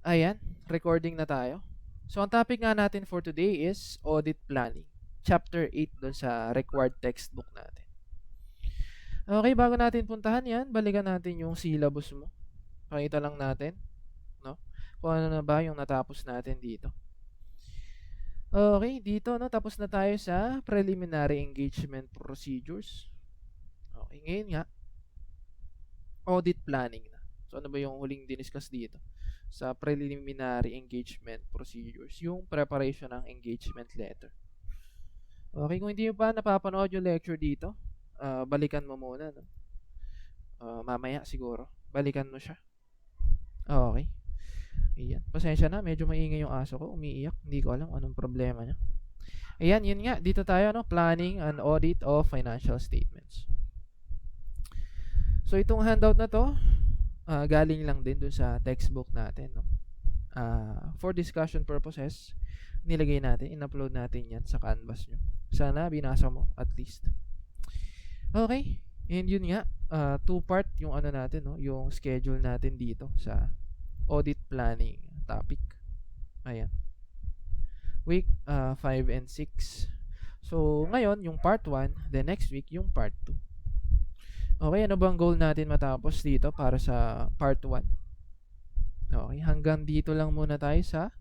Ayan, recording na tayo. So, ang topic nga natin for today is audit planning. Chapter 8 dun sa required textbook natin. Okay, bago natin puntahan yan, balikan natin yung syllabus mo. Pakita lang natin, no? Kung ano na ba yung natapos natin dito. Okay, dito, no? Tapos na tayo sa preliminary engagement procedures. Okay, ngayon nga, audit planning na. So, ano ba yung huling diniscuss dito? Sa preliminary engagement procedures, yung preparation ng engagement letter. Okay, kung hindi mo pa napapanood yung lecture dito, balikan mo muna, no? Mamaya siguro, balikan mo siya. Okay. Ayan. Pasensya na, medyo maingay yung aso ko, umiiyak. Hindi ko alam anong problema niya. Ayan, yun nga, dito tayo, no? Planning and audit of financial statements. So, itong handout na to, galing lang din dun sa textbook natin, no? For discussion purposes, nilagay natin, in-upload natin yan sa Canvas nyo. Sana binasa mo at least. Okay, and yun nga, two-part yung ano natin, no? Yung schedule natin dito sa audit planning topic. Ayan. Week 5 and 6. So, ngayon, yung part 1, the next week, yung part 2. Okay, ano bang goal natin matapos dito para sa part 1? Okay, hanggang dito lang muna tayo sa...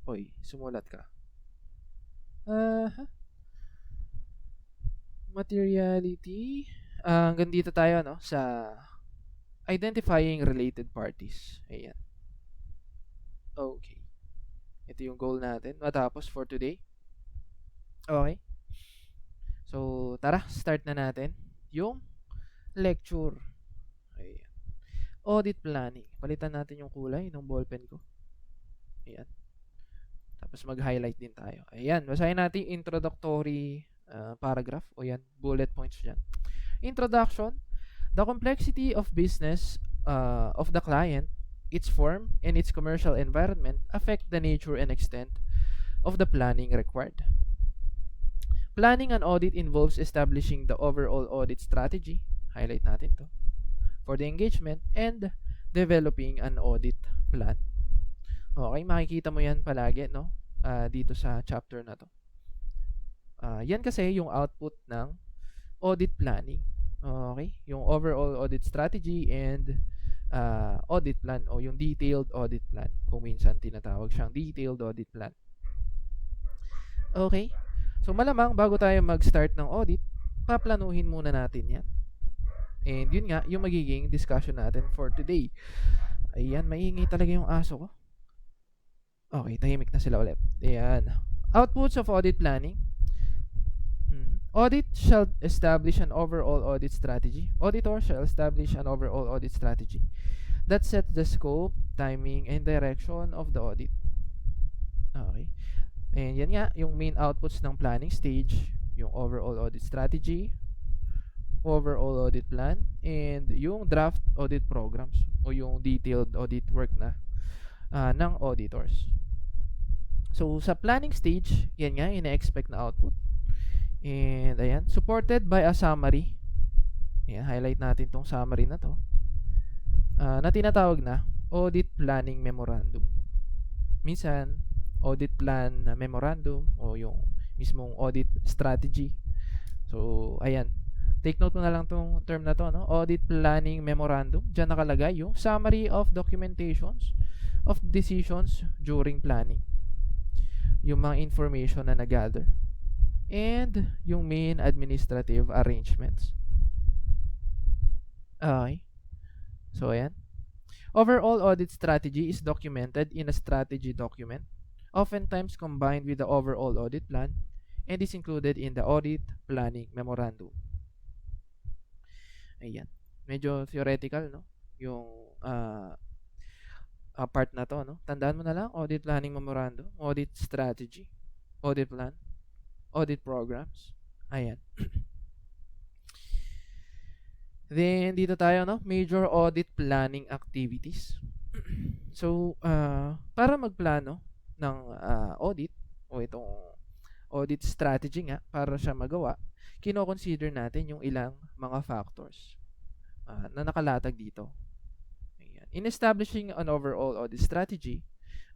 Oy, sumulat ka. Materiality. Hanggang dito tayo, no? Sa identifying related parties. Ayan. Okay. Ito yung goal natin matapos for today. Okay. So, tara, start na natin yung lecture. Ayan. Audit planning. Palitan natin yung kulay ng ballpen ko. Ayan. Tapos mag-highlight din tayo. Ayan. Basahin natin yung introductory paragraph. O yan, bullet points dyan. Introduction. The complexity of business of the client, its form, and its commercial environment affect the nature and extent of the planning required. Planning and audit involves establishing the overall audit strategy, highlight natin to, for the engagement, and developing an audit plan. Okay, makikita mo yan palagi, no? Dito sa chapter na to. Yan kasi yung output ng audit planning. Okay, yung overall audit strategy and audit plan o yung detailed audit plan. Kung minsan tinatawag siyang detailed audit plan. Okay. So malamang bago tayo mag-start ng audit, paplanuhin muna natin yan. And yun nga, yung magiging discussion natin for today. Ayan, maingay talaga yung aso ko. Okay, tahimik na sila ulit. Ayan. Outputs of audit planning. Audit shall establish an overall audit strategy. Auditor shall establish an overall audit strategy that sets the scope, timing, and direction of the audit. Okay. And yan nga, yung main outputs ng planning stage, yung overall audit strategy, overall audit plan, and yung draft audit programs o yung detailed audit work na ng auditors. So, sa planning stage, yan nga, ina-expect na output. And ayan, supported by a summary. Ayan, highlight natin tong summary na to. Na tinatawag na audit planning memorandum. Minsan, audit plan memorandum o yung mismong audit strategy. So, ayan. Take note mo na lang tong term na to, no? Audit planning memorandum. Diyan nakalagay yung summary of documentations of decisions during planning. Yung mga information na nag-gather. And yung main administrative arrangements. Okay. So, ayan. Overall audit strategy is documented in a strategy document, oftentimes combined with the overall audit plan, and is included in the audit planning memorandum. Ayan. Medyo theoretical, no? Yung part na to, no? Tandaan mo na lang, audit planning memorandum, audit strategy, audit plan, audit programs. Ayan. Then, dito tayo, no? Major audit planning activities. So, para magplano ng audit o itong audit strategy nga para siya magawa, kino-consider natin yung ilang mga factors na nakalatag dito. In establishing an overall audit strategy,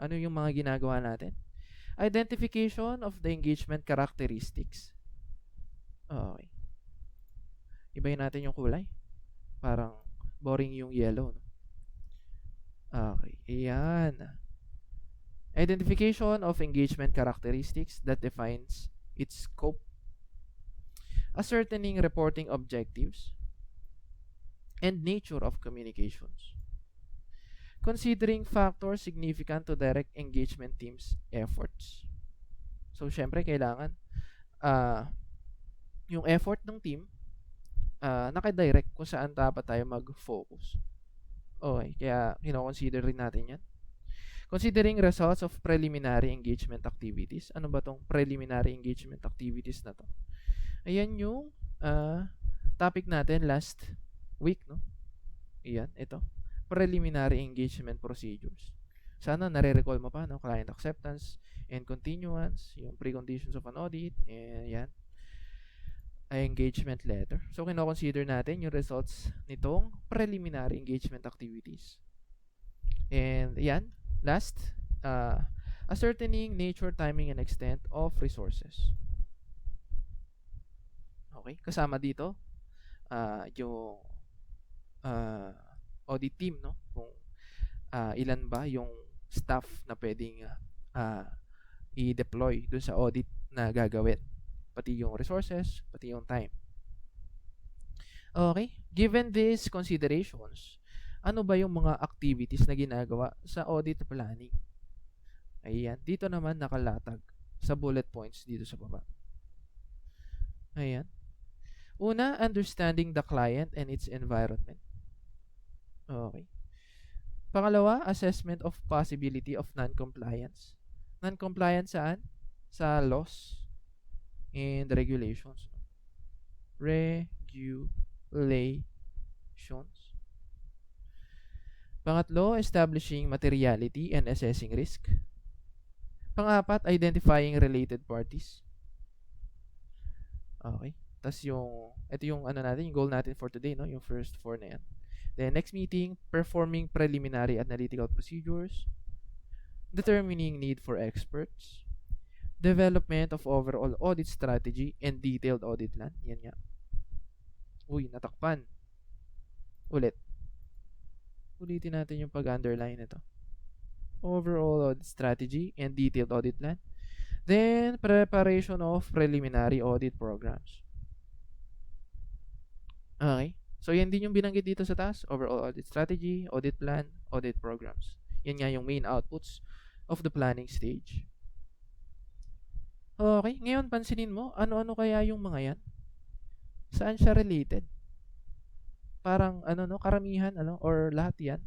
ano yung mga ginagawa natin? Identification of the engagement characteristics. Okay. Ibayin natin yung kulay. Parang boring yung yellow. No? Okay. Ayan. Identification of engagement characteristics that defines its scope. Ascertaining reporting objectives and nature of communications. Considering factors significant to direct engagement team's efforts. So, syempre, kailangan yung effort ng team nakadirect kung saan dapat tayo mag-focus. Okay, kaya kino-consider rin natin yan. Considering results of preliminary engagement activities. Ano ba tong preliminary engagement activities na to? Ayan yung topic natin last week, no? Ayan, ito. Preliminary engagement procedures. Sana nare-recall mo pa, no? Client acceptance and continuance, yung preconditions of an audit, and yan. Engagement letter. So, kino-consider natin yung results nitong preliminary engagement activities. And yan, last, ascertaining nature, timing, and extent of resources. Okay, kasama dito yung audit team, no? Kung ilan ba yung staff na pwedeng i-deploy dun sa audit na gagawin. Pati yung resources, pati yung time. Okay, given these considerations, ano ba yung mga activities na ginagawa sa audit planning? Ayan, dito naman nakalatag sa bullet points dito sa baba. Ayan. Una, understanding the client and its environment. Okay. Pangalawa, assessment of possibility of non-compliance. Non-compliance saan? Sa laws and regulations. Regulations. Pangatlo, establishing materiality and assessing risk. Pangapat, identifying related parties. Okay. Tapos ito yung natin, yung goal natin for today, no? Yung first 4 na yan. Then next meeting, performing preliminary analytical procedures, determining need for experts, development of overall audit strategy and detailed audit plan. Yan nga. Uy, natakpan. Ulitin natin yung pag-underline nito. Overall audit strategy and detailed audit plan. Then, preparation of preliminary audit programs. Okay. So, yan din yung binanggit dito sa task. Overall audit strategy, audit plan, audit programs. Yan nga yung main outputs of the planning stage. Okay. Ngayon, pansinin mo, ano-ano kaya yung mga yan? Saan siya related? Parang, karamihan, or lahat yan,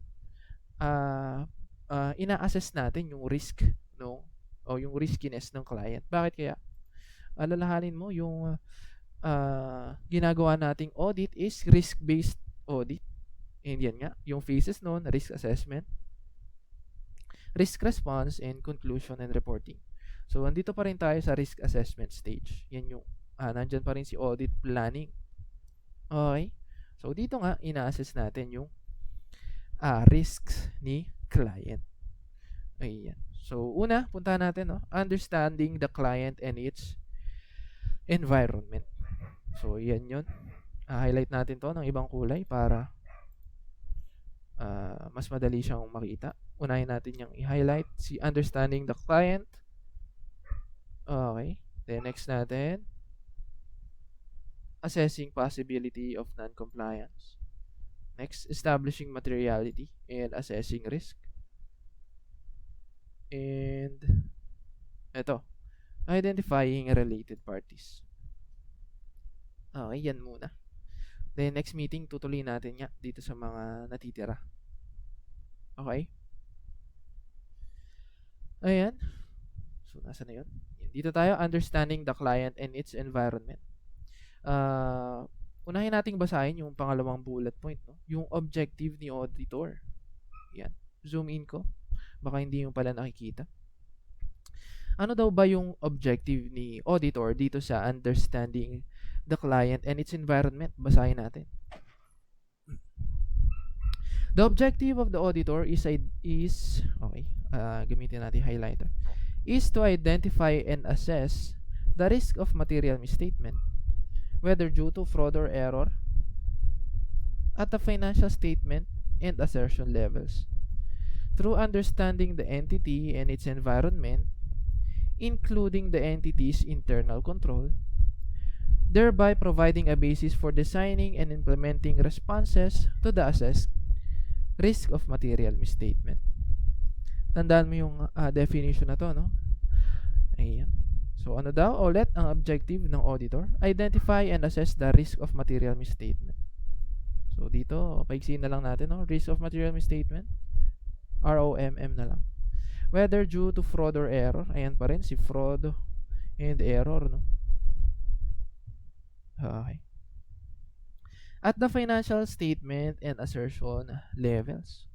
ina-assess natin yung risk, no? O yung riskiness ng client. Bakit kaya? Alalahanin mo, yung ginagawa nating audit is risk-based audit. And yan nga, yung phases nun, risk assessment, risk response, and conclusion and reporting. So, andito pa rin tayo sa risk assessment stage. Yan yung, nandyan pa rin si audit planning. Okay? So, dito nga, ina-assess natin yung risks ni client. Ayan. So, una, punta natin, no? Understanding the client and its environment. So, yan yun. Highlight natin to ng ibang kulay para mas madali siyang makita. Unahin natin yung i-highlight si understanding the client. Okay. Then, next natin, assessing possibility of non-compliance. Next, establishing materiality and assessing risk. And ito, identifying related parties. Okay, yan muna. Then next meeting, tutuloy natin nga dito sa mga natitira. Okay? Ayan. So, nasa na yun? Dito tayo, understanding the client and its environment. Unahin nating basahin yung pangalawang bullet point, no? Yung objective ni auditor. Yan. Zoom in ko. Baka hindi yung pala nakikita. Ano daw ba yung objective ni auditor dito sa understanding the client and its environment? Basahin natin. The objective of the auditor is okay, gamitin natin highlighter, is to identify and assess the risk of material misstatement, whether due to fraud or error, at the financial statement and assertion levels, through understanding the entity and its environment, including the entity's internal control, thereby providing a basis for designing and implementing responses to the assessed risk of material misstatement. Tandaan mo yung definition na to, no? Ayan. So, ano daw? Ulit, ang objective ng auditor, identify and assess the risk of material misstatement. So, dito, paigsiin na lang natin, no? Risk of material misstatement. ROMM na lang. Whether due to fraud or error. Ayan pa rin, si fraud and error, no? Okay. At the financial statement and assertion levels.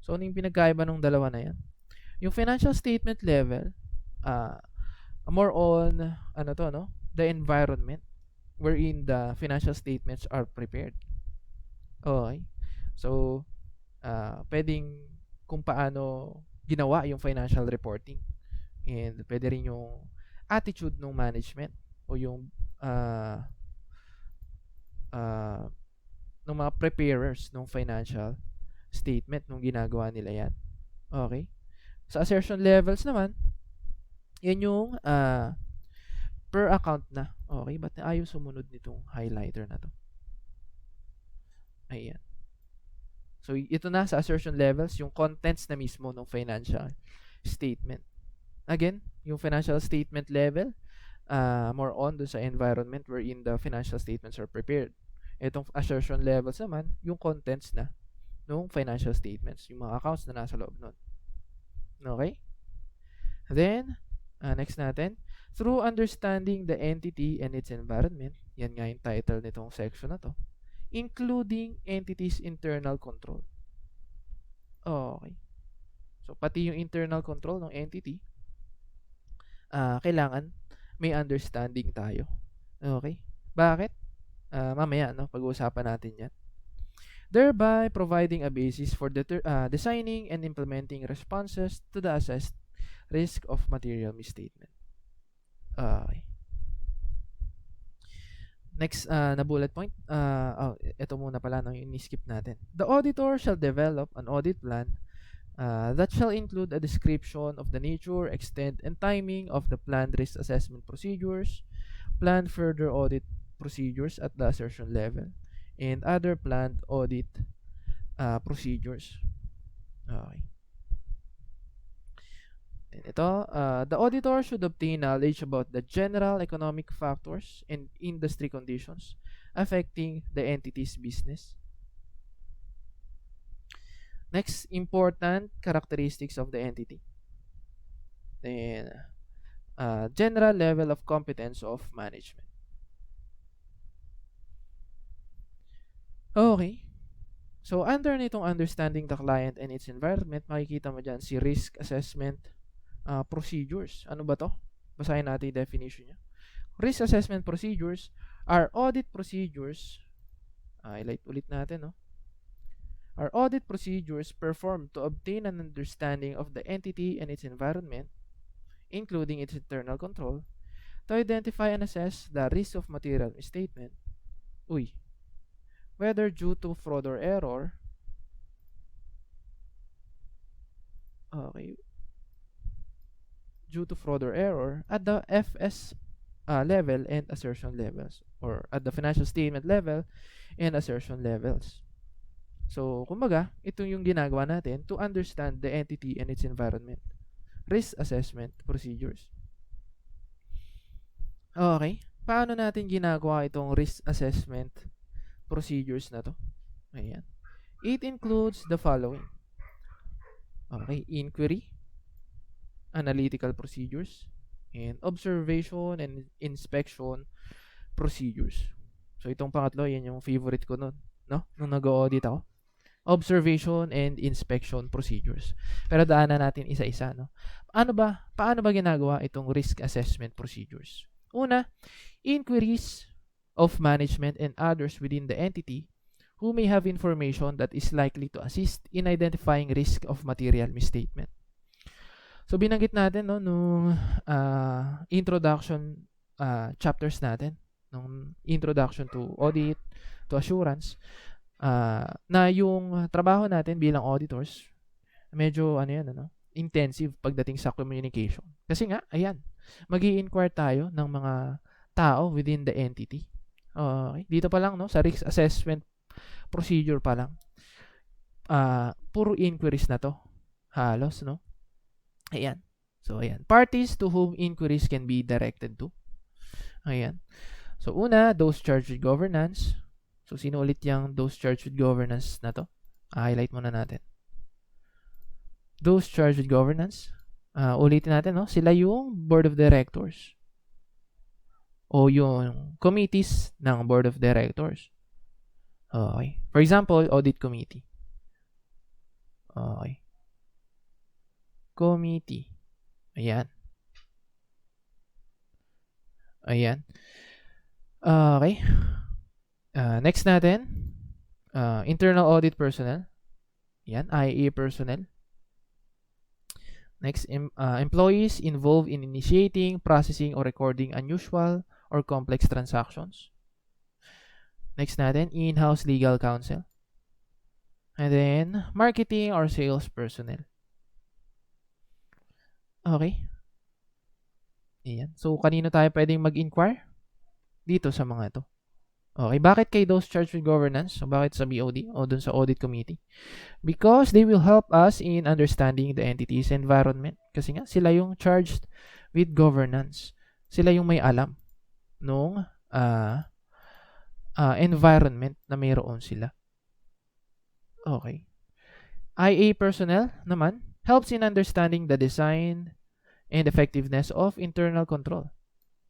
So, ano yung pinagkaiba ng dalawa na yan? Yung financial statement level, more on, the environment wherein the financial statements are prepared. Okay. So, pwedeng kung paano ginawa yung financial reporting. And pwede rin yung attitude ng management o yung ng mga preparers ng financial statement nung ginagawa nila yan. Okay? Sa assertion levels naman, yan yung per account na. Okay? Ba't ayaw sumunod nitong highlighter na to? Ayan. So, ito na sa assertion levels, yung contents na mismo ng financial statement. Again, yung financial statement level, more on do sa environment wherein the financial statements are prepared. Itong assertion levels naman, yung contents na ng financial statements, yung mga accounts na nasa loob nun. Okay? Then, next natin, through understanding the entity and its environment, yan nga yung title nitong section na to, including entity's internal control. Okay. So, pati yung internal control ng entity, kailangan may understanding tayo. Okay? Bakit? Mamaya, no? Pag-uusapan natin yan. Thereby providing a basis for designing and implementing responses to the assessed risk of material misstatement. Okay. Next na bullet point. Ito muna pala nang ini-skip natin. The auditor shall develop an audit plan that shall include a description of the nature, extent, and timing of the planned risk assessment procedures, planned further audit procedures at the assertion level, and other planned audit procedures. Okay. And ito, the auditor should obtain knowledge about the general economic factors and industry conditions affecting the entity's business. Next, important characteristics of the entity. Then, general level of competence of management. Okay. So, under nitong understanding the client and its environment, makikita mo dyan si risk assessment procedures. Ano ba to? Basahin natin yung definition niya. Risk assessment procedures are audit procedures. Highlight ulit natin, no? Are audit procedures performed to obtain an understanding of the entity and its environment, including its internal control, to identify and assess the risk of material misstatement. Whether due to fraud or error. Okay. Due to fraud or error at the FS level and assertion levels, or at the financial statement level and assertion levels. So, kumbaga, ito yung ginagawa natin to understand the entity and its environment. Risk assessment procedures. Okay. Paano natin ginagawa itong risk assessment procedures na to? Ayan. It includes the following. Okay. Inquiry, analytical procedures, and observation and inspection procedures. So, itong pangatlo, yan yung favorite ko nun, no? Nung nag-audit ako. Observation and inspection procedures. Pero daanan natin isa-isa, no? Paano ba ginagawa itong risk assessment procedures? Una, inquiries of management and others within the entity who may have information that is likely to assist in identifying risk of material misstatement. So binanggit natin no nung introduction chapters natin, nung introduction to audit, to assurance, na yung trabaho natin bilang auditors medyo intensive pagdating sa communication. Kasi nga, ayan, magi-inquire tayo ng mga tao within the entity. Okay. Dito pa lang no, sa risk assessment procedure pa lang. Puro inquiries na to. Halos, no? Ayan. So, ayan. Parties to whom inquiries can be directed to. Ayan. So, una, those charged with governance. So, sino ulit yung those charged with governance na to? Highlight muna natin. Those charged with governance. Ulitin natin, no? Sila yung board of directors. O yung committees ng board of directors. Okay. For example, audit committee. Okay. Committee. Ayan. Ayan. Okay. Next natin, internal audit personnel. Ayan, IAA personnel. Next, employees involved in initiating, processing, or recording unusual or complex transactions. Next natin, in-house legal counsel. And then, marketing or sales personnel. Okay. Ayan. So, kanino tayo pwedeng mag-inquire? Dito sa mga ito. Okay, bakit kay those charged with governance? So, bakit sa BOD o dun sa audit committee? Because they will help us in understanding the entity's environment. Kasi nga, sila yung charged with governance. Sila yung may alam nung environment na mayroon sila. Okay. IA personnel naman helps in understanding the design and effectiveness of internal control.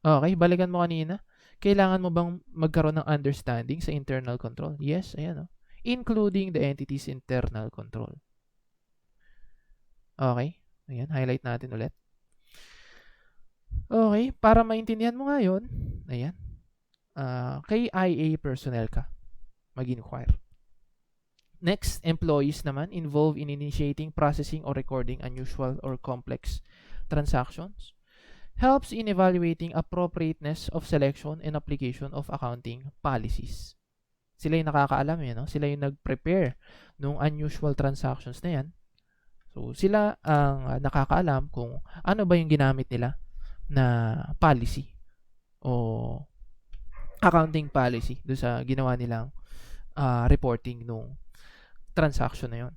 Okay, balikan mo kanina. Kailangan mo bang magkaroon ng understanding sa internal control? Yes, ayan o. Including the entity's internal control. Okay, ayan, highlight natin ulit. Okay, para maintindihan mo ngayon, ayan, kay IA personnel ka mag-inquire. Next, employees naman involved in initiating, processing, or recording unusual or complex transactions. Helps in evaluating appropriateness of selection and application of accounting policies. Sila yung nakakaalam no? Sila yung nag-prepare ng unusual transactions na yan. So, sila ang nakakaalam kung ano ba yung ginamit nila na policy o accounting policy doon sa ginawa nilang reporting nung transaction na yon.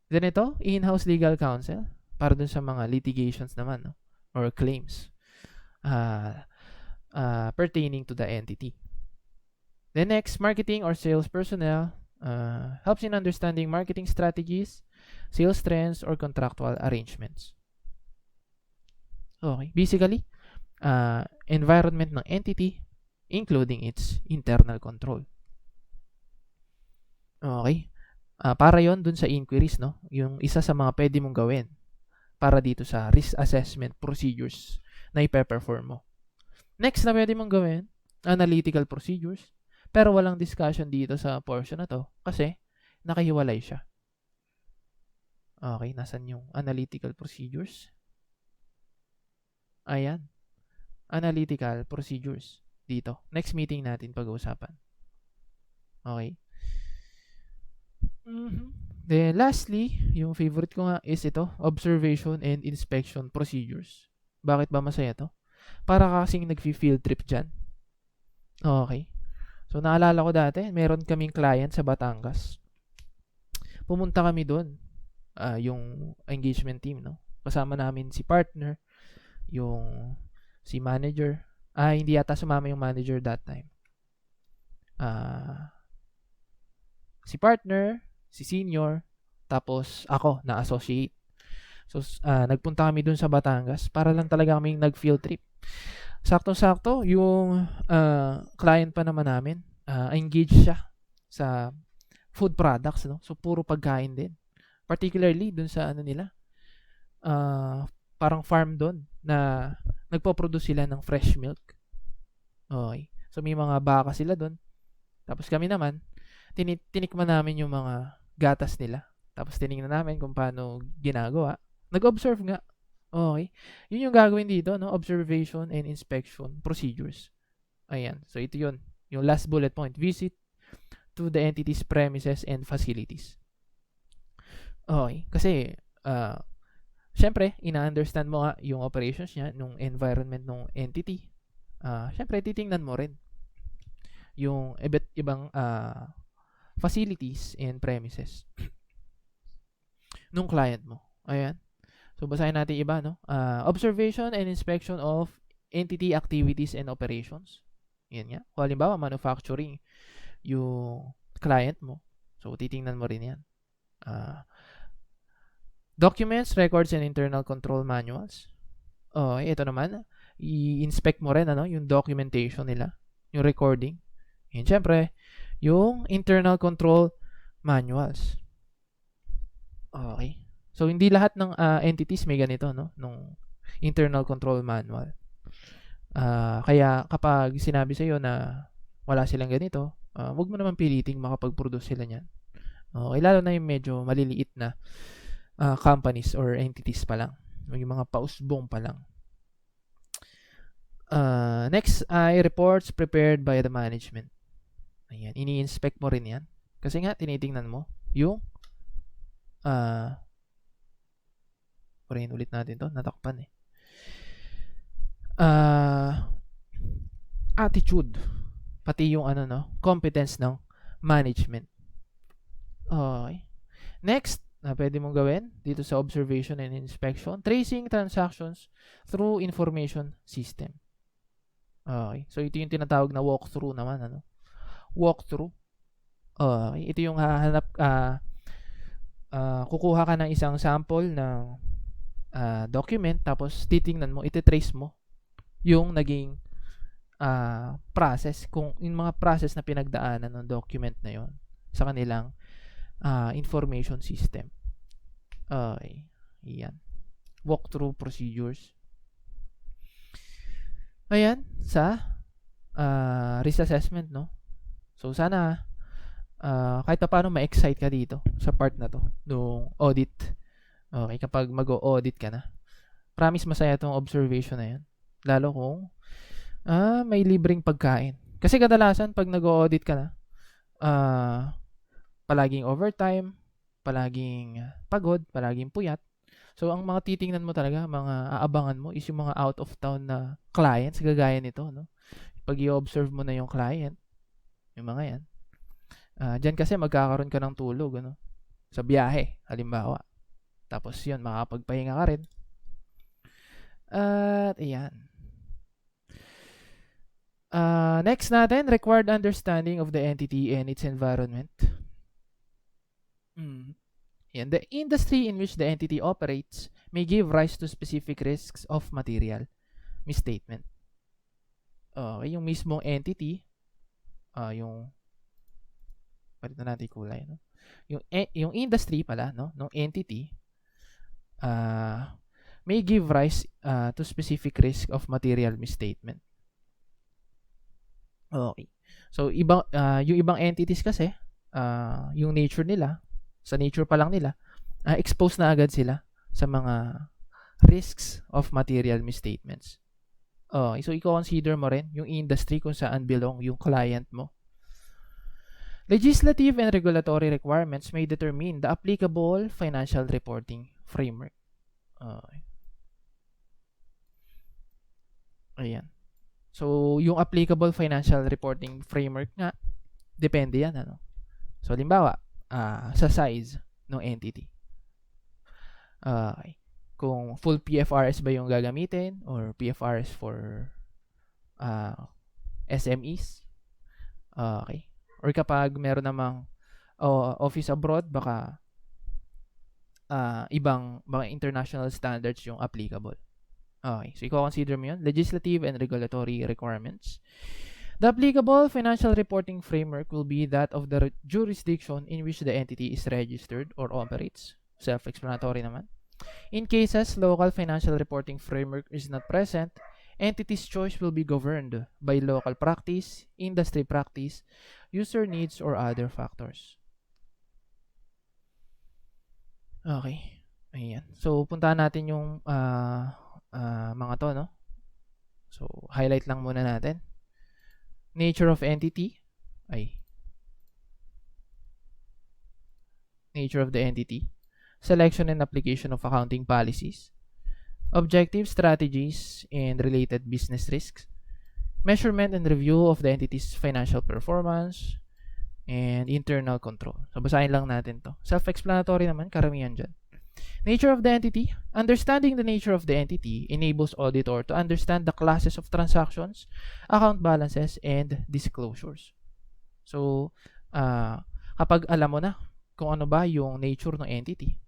Then ito, in-house legal counsel para doon sa mga litigations naman, no? Or claims pertaining to the entity. The next, marketing or sales personnel helps in understanding marketing strategies, sales trends, or contractual arrangements. Okay. Basically, environment ng entity, including its internal control. Okay. Para yon dun sa inquiries, no? Yung isa sa mga pwede mong gawin para dito sa risk assessment procedures na ipe-perform mo. Next na pwede mong gawin, analytical procedures. Pero walang discussion dito sa portion na to kasi nakahiwalay siya. Okay, nasan yung analytical procedures? Ayan. Analytical procedures. Dito. Next meeting natin pag-uusapan. Okay. Then lastly, yung favorite ko nga is ito, observation and inspection procedures. Bakit ba masaya to? Para kasing nag-field trip dyan. Okay. So naalala ko dati, meron kaming client sa Batangas. Pumunta kami doon, yung engagement team, no? Kasama namin si partner, yung si manager. Hindi yata sumama yung manager that time. Si partner, si senior, tapos ako na associate. So, nagpunta kami dun sa Batangas para lang talaga kaming nag-field trip. Sakto-sakto, yung client pa naman namin, engaged siya sa food products, no? So, puro pagkain din. Particularly dun sa nila, parang farm dun na nagpo-produce sila ng fresh milk. Okay. So, may mga baka sila dun. Tapos kami naman, tinikman namin yung mga gatas nila. Tapos tiningnan namin kung paano ginagawa. Nag-observe nga. Okay. Yun yung gagawin dito, no? Observation and inspection procedures. Ayan. So, ito yun. Yung last bullet point. Visit to the entity's premises and facilities. Okay. Kasi, syempre, ina-understand mo nga yung operations niya, nung environment ng entity. Syempre, titingnan mo rin yung ibang facilities and premises nung client mo. Ayan. So, basahin natin iba, no? Observation and inspection of entity activities and operations. Yan nga. Kung halimbawa, manufacturing yung client mo. So, titingnan mo rin yan. Documents, records, and internal control manuals. Ito naman, i-inspect mo rin, yung documentation nila, yung recording. And syempre, yung internal control manuals. Okay. So, hindi lahat ng entities may ganito, no? Nung internal control manual. Kaya kapag sinabi sa'yo na wala silang ganito, wag mo naman piliting makapag-produce sila niyan. Okay, lalo na yung medyo maliliit na companies or entities pa lang. Yung mga pausbong pa lang. Next ay reports prepared by the management. Ayan, ini-inspect mo rin yan. Kasi nga, tinitingnan mo yung purihin ulit natin to, natakpan eh. Attitude, pati yung competence ng management. Okay. Next, pwede mong gawin dito sa observation and inspection, tracing transactions through information system. Okay. So, ito yung tinatawag na walkthrough naman, walkthrough. Okay. Ito yung hahanap, kukuha ka ng isang sample ng document, tapos titingnan mo, ititrace mo yung naging process, kung yung mga process na pinagdaanan ng document na yon sa kanilang information system. Okay. Yan. Walkthrough procedures. Ayan, sa risk assessment, no? So, sana kahit pa paano ma-excite ka dito sa part na to, nung audit. Okay, kapag mag-o-audit ka na. Promise masaya itong observation na yan. Lalo kung may libreng pagkain. Kasi kadalasan pag nag-o-audit ka na, palaging overtime, palaging pagod, palaging puyat. So, ang mga titingnan mo talaga, mga aabangan mo is yung mga out of town na clients, gagaya nito, no? Pag i-observe mo na yung client, yung mga yan, dyan kasi magkakaroon ka ng tulog, sa biyahe, halimbawa. Tapos yun, makapagpahinga ka rin. At ayan. Next natin, required understanding of the entity and its environment. Yan. The industry in which the entity operates may give rise to specific risks of material misstatement. Yung mismong entity, palitan natin kulay, no? Yung industry pala, no, ng entity, may give rise to specific risk of material misstatement. Okay. So, yung ibang entities kasi, yung nature nila, sa nature pa lang nila, exposed na agad sila sa mga risks of material misstatements. Okay. So, i-consider mo rin yung industry kung saan belong yung client mo. Legislative and regulatory requirements may determine the applicable financial reporting framework. Ayan. So, yung applicable financial reporting framework nga, depende yan, So, halimbawa, sa size ng entity. Okay. Kung full PFRS ba yung gagamitin or PFRS for SMEs. Okay. Or kapag meron namang office abroad, baka ibang mga international standards yung applicable. Okay, so i-consider mo yun. Legislative and regulatory requirements. The applicable financial reporting framework will be that of the jurisdiction in which the entity is registered or operates. Self-explanatory naman. In cases local financial reporting framework is not present, Entity's choice will be governed by local practice, industry practice, user needs, or other factors. Okay. Ayan. So, puntahan natin yung mga to, no? So, highlight lang muna natin. Nature of entity. Nature of the entity. Selection and application of accounting policies. Objectives, strategies, and related business risks. Measurement and review of the entity's financial performance. And internal control. So, basahin lang natin to. Self-explanatory naman, karamihan dyan. Nature of the entity. Understanding the nature of the entity enables auditor to understand the classes of transactions, account balances, and disclosures. So, kapag alam mo na kung ano ba yung nature ng entity,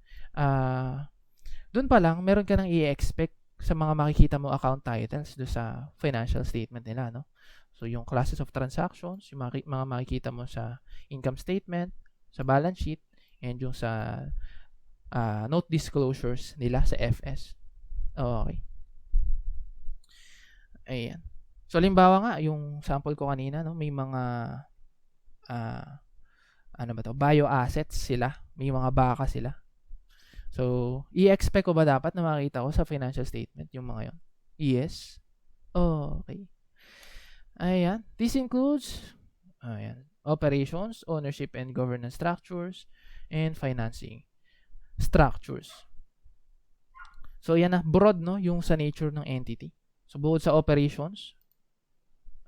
dun pa lang, meron ka nang i-expect sa mga makikita mo account titles do sa financial statement nila, no? So, yung classes of transactions, yung mga makikita mo sa income statement, sa balance sheet, and yung sa note disclosures nila sa FS. Okay. Ayan. So, halimbawa nga, yung sample ko kanina, no, may mga bio-assets sila. May mga baka sila. So, i-expect ko ba dapat na makita ko sa financial statement yung mga yon? Yes. Okay. Ayan. This includes operations, ownership and governance structures, and financing structures. So, yan na. Broad, no? Yung sa nature ng entity. So, bukod sa operations,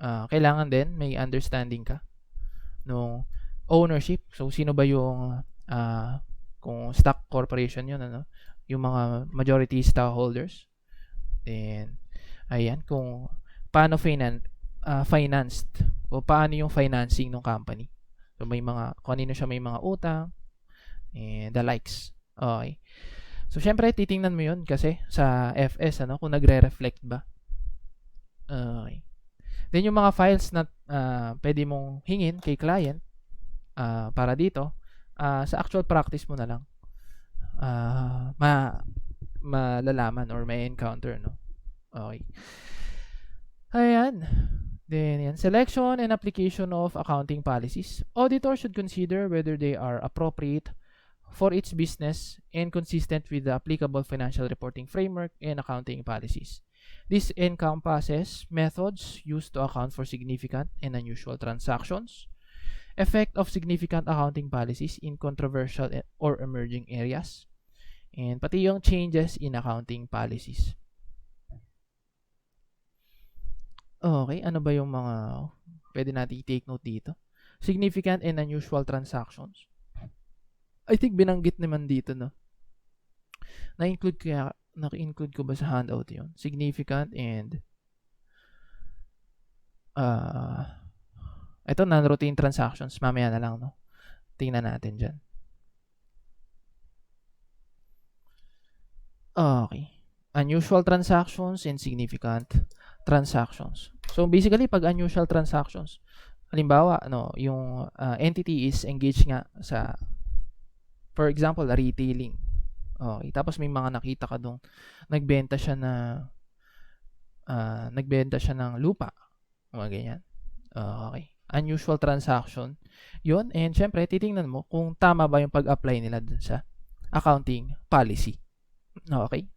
kailangan din may understanding ka no ownership. So, sino ba yung kung stock corporation yun, ano? Yung mga majority stockholders. Then, ayan, kung paano financed o paano yung financing ng company. So, may mga, kung ano siya may mga utang and the likes. Okay. So, syempre, titingnan mo yun kasi sa FS, ano, kung nagre-reflect ba. Okay. Then, yung mga files na pwede mong hingin kay client para dito, sa actual practice mo na lang malalaman or may encounter, no? Okay. Ayan. Then, yan. Selection and application of accounting policies. Auditor should consider whether they are appropriate for its business and consistent with the applicable financial reporting framework and accounting policies. This encompasses methods used to account for significant and unusual transactions, effect of significant accounting policies in controversial or emerging areas, and pati yung changes in accounting policies. Okay, ano ba yung mga pwede natin i-take note dito? Significant and unusual transactions. I think binanggit naman dito, no? Na-include ko ba sa handout yun? Significant and ito, non-routine transactions. Mamaya na lang, no? Tingnan natin dyan. Okay. Unusual transactions and significant transactions. So, basically, pag unusual transactions, halimbawa, yung entity is engaged nga sa, for example, retailing. Okay. Tapos, may mga nakita ka doon. Nagbenta siya ng lupa. Mga ganyan. Okay. Unusual transaction. Yun. And, syempre, titingnan mo kung tama ba yung pag-apply nila dun sa accounting policy. Okay.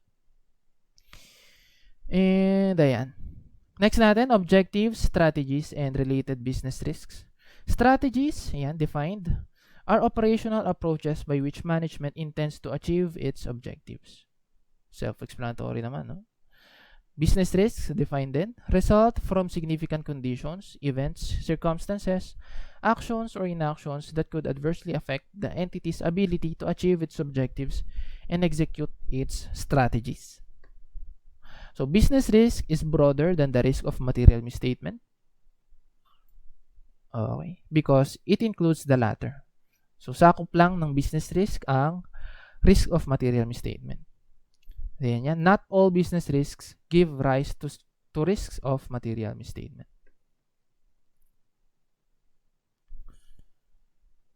And, ayan. Next natin, objectives, strategies, and related business risks. Strategies, ayan, defined, are operational approaches by which management intends to achieve its objectives. Self-explanatory naman, no? Business risks, defined din, result from significant conditions, events, circumstances, actions, or inactions that could adversely affect the entity's ability to achieve its objectives and execute its strategies. So, business risk is broader than the risk of material misstatement. Okay. Because it includes the latter. So, sakop lang ng business risk ang risk of material misstatement. Then yan, not all business risks give rise to risks of material misstatement.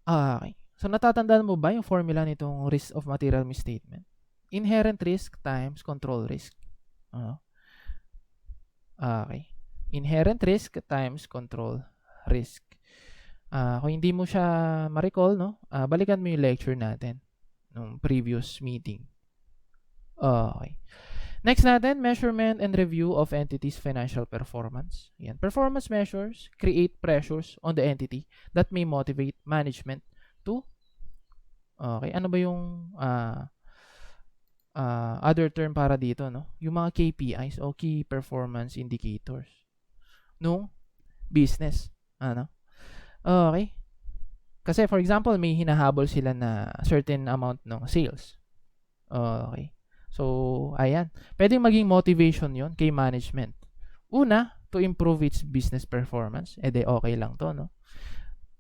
Okay. So, natatandaan mo ba yung formula nitong risk of material misstatement? Inherent risk times control risk. Okay. Inherent risk times control risk. Kung hindi mo siya ma-recall, no? Balikan mo yung lecture natin nung previous meeting. Okay. Next natin, measurement and review of entities' financial performance. Yan. Performance measures create pressures on the entity that may motivate management to ano ba yung other term para dito, no? Yung mga KPIs o Key Performance Indicators nung business. Ano? Okay. Kasi for example, may hinahabol sila na certain amount ng sales. Okay. So, ayan. Pwedeng maging motivation yon kay management. Una, to improve its business performance. Okay lang to, no?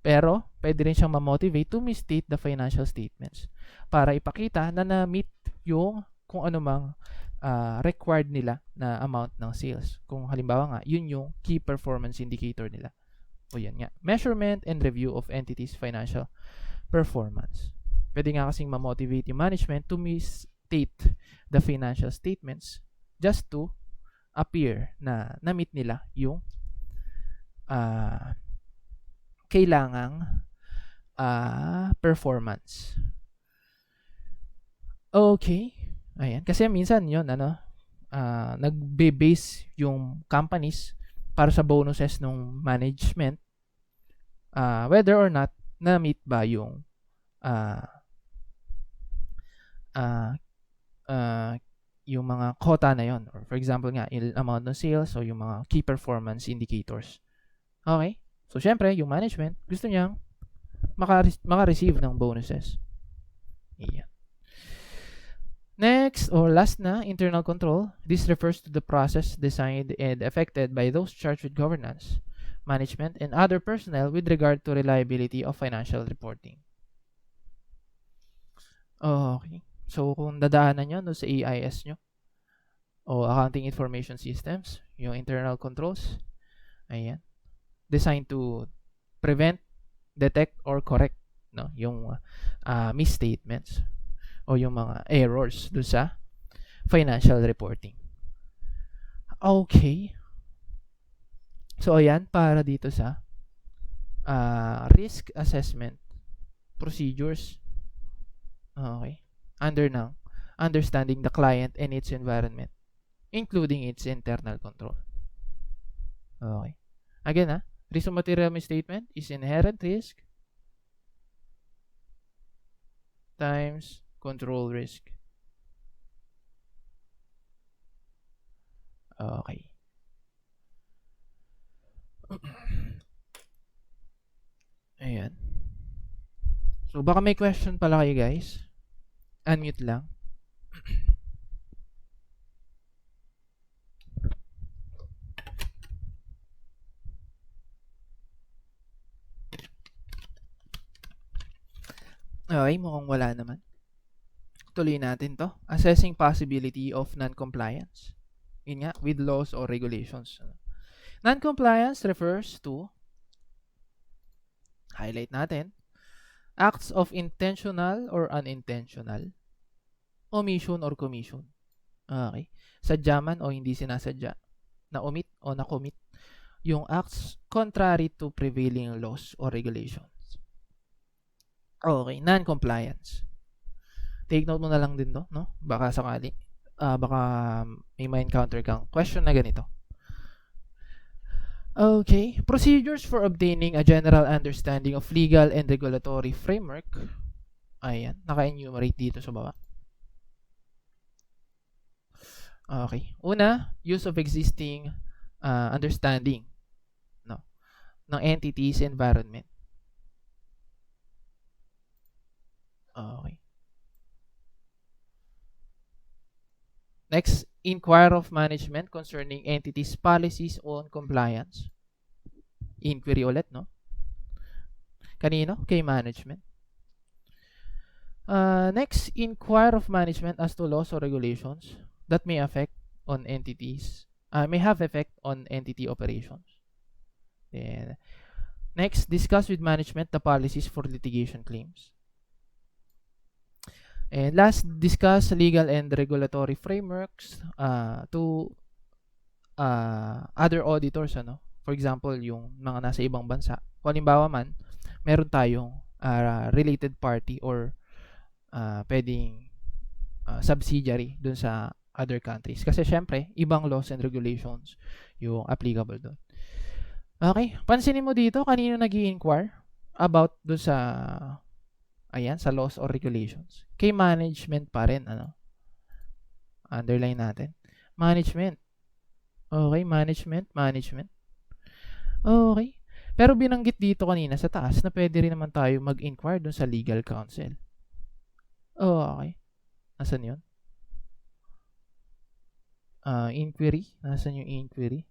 Pero, pwede rin siyang ma-motivate to misstate the financial statements para ipakita na na-meet yung kung ano mang required nila na amount ng sales. Kung halimbawa nga, yun yung key performance indicator nila. O yan nga. Measurement and review of entities' financial performance. Pwede nga kasing ma-motivate yung management to misstate the financial statements just to appear na na-meet nila yung kailangang performance. Okay. Ayan. Kasi minsan yun, nagbe-base yung companies para sa bonuses ng management whether or not na-meet ba yung yung mga quota na yon, or for example nga, yung amount ng sales o yung mga key performance indicators. Okay? So, syempre, yung management, gusto niyang maka-receive ng bonuses. Yeah. Next, or last na, internal control. This refers to the process designed and affected by those charged with governance, management, and other personnel with regard to reliability of financial reporting. Okay. So, kung dadaanan nyo no, sa AIS nyo o Accounting Information Systems, yung internal controls, ayan, designed to prevent, detect, or correct no, yung misstatements o yung mga errors dun sa financial reporting. Okay. So, ayan, para dito sa risk assessment procedures. Okay. Under ng understanding the client and its environment, including its internal control. Okay. Again, risk of material misstatement is inherent risk times control risk. Okay. Ayan. So, baka may question pala kayo, guys. Unmute lang. Okay, mukhang wala naman. Tuloy natin to. Assessing possibility of non-compliance. Yun nga, with laws or regulations. Non-compliance refers to, highlight natin, acts of intentional or unintentional omission or commission. Okay. Sadya man o hindi sinasadya, na-omit o na-commit yung acts contrary to prevailing laws or regulations. Okay, non-compliance. Take note mo na lang din to, no? Baka sakali, baka may ma-encounter kang question na ganito. Okay, procedures for obtaining a general understanding of legal and regulatory framework. Ayan, naka-enumerate dito sa baba. Okay. Una, use of existing understanding no, ng entities environment. Okay. Next, inquire of management concerning entities' policies on compliance. Inquiry ulit, no? Kanino? Kay management. Next, inquire of management as to laws or regulations that may affect on entities, may have effect on entity operations. Then, next, discuss with management the policies for litigation claims. And last, discuss legal and regulatory frameworks to other auditors, ano? For example, yung mga nasa ibang bansa. Kung halimbawa man, meron tayong related party or pwedeng subsidiary dun sa other countries. Kasi syempre, ibang laws and regulations yung applicable dun. Okay, pansinin mo dito, kanino nag-i-inquire about dun sa sa laws or regulations. Kay management pa rin, ano? Underline natin. Management. Okay, management. Okay. Pero binanggit dito kanina sa taas na pwede rin naman tayo mag-inquire dun sa legal counsel. Okay. Nasaan yun? Inquiry. Nasaan yung inquiry?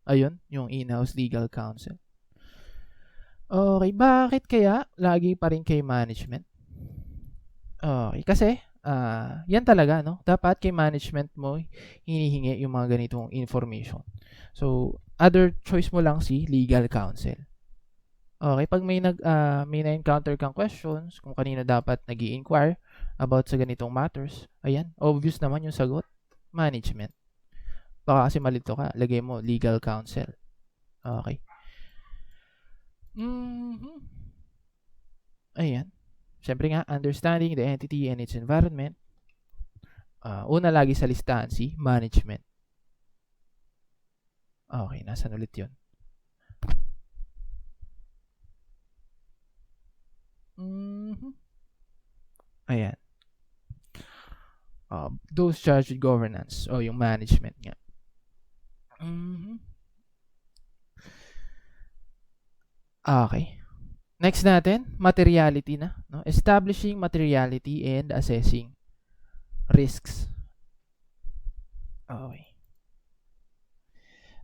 Ayun, yung in-house legal counsel. Okay, bakit kaya lagi pa rin kay management? Okay, kasi yan talaga, no? Dapat kay management mo hinihingi yung mga ganitong information. So, other choice mo lang si legal counsel. Okay, pag may na-encounter kang questions kung kanino dapat nag-i-inquire about sa ganitong matters, ayan, obvious naman yung sagot, management. Baka kasi malito ka, lagay mo legal counsel. Okay. Ayan. Siyempre nga, understanding the entity and its environment. Una lagi sa listahan si management. Okay, nasan ulit yun? Ayan. Those charged with governance o yung management nga. Okay. Next natin, materiality na. No? Establishing materiality and assessing risks. Okay.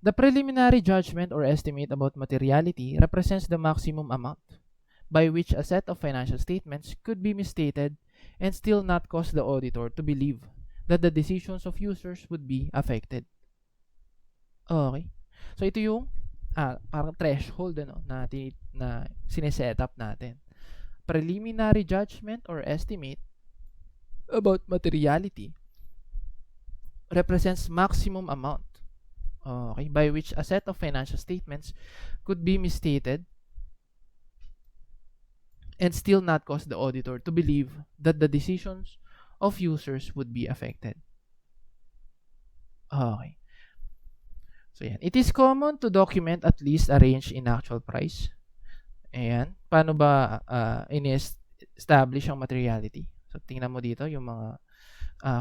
The preliminary judgment or estimate about materiality represents the maximum amount by which a set of financial statements could be misstated and still not cause the auditor to believe that the decisions of users would be affected. Okay. So ito yung parang threshold na sineset up natin. Preliminary judgment or estimate about materiality represents maximum amount, okay, by which a set of financial statements could be misstated and still not cause the auditor to believe that the decisions of users would be affected. Okay. So, yan. It is common to document at least a range in actual price. Ayan. Paano ba in-establish ang materiality? So, tingnan mo dito yung mga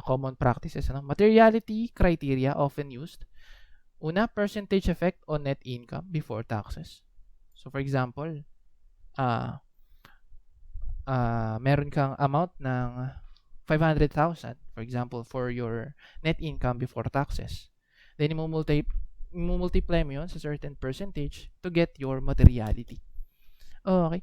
common practices. Ano? Materiality criteria often used. Una, percentage effect on net income before taxes. So, for example, meron kang amount ng 500,000, for example, for your net income before taxes. Then, multiply mo yun sa certain percentage to get your materiality. Okay.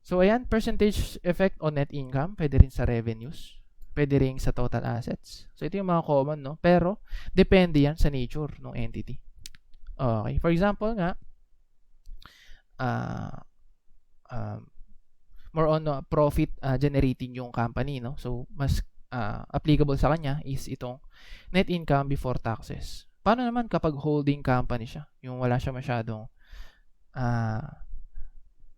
So, ayan, percentage effect on net income, pwede rin sa revenues, pwede rin sa total assets. So, ito yung mga common, no? Pero, depende yan sa nature ng entity. Okay. For example nga, more on profit generating yung company, no? So, mas applicable sa kanya is itong net income before taxes. Paano naman kapag holding company siya? Yung wala siya masyadong